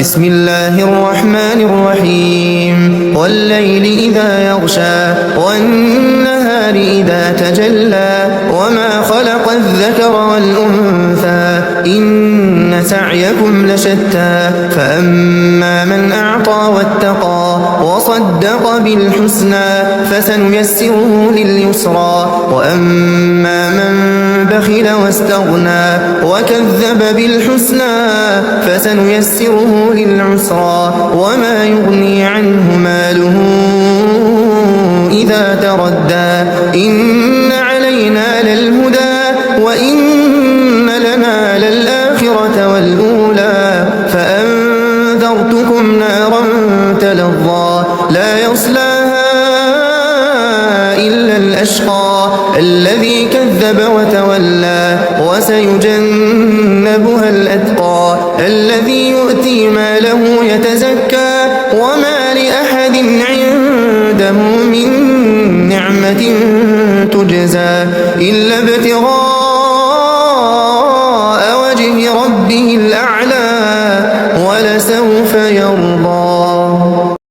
بسم الله الرحمن الرحيم والليل إذا يغشى والنهار إذا تجلى وما خلق الذكر والأنثى إن سعيكم لشتى فأما من أعطى واتقى وصدق بالحسنى فسنيسره لليسرى وأما من بخل واستغنى وكذب بالحسنى فسنيسره للعسرى وما يغني عنه ماله إذا تردى إن علينا للهدى وإن لنا للآخرة والأولى فأنذرتكم نارا تلظى لا يصلاها إلا الأشقى الذي كذب وتولى وسيجنبها الأتقى الذي يؤتي ماله يتزكى وما لأحد عنده من نعمة تجزى إلا ابتغاء وجه ربه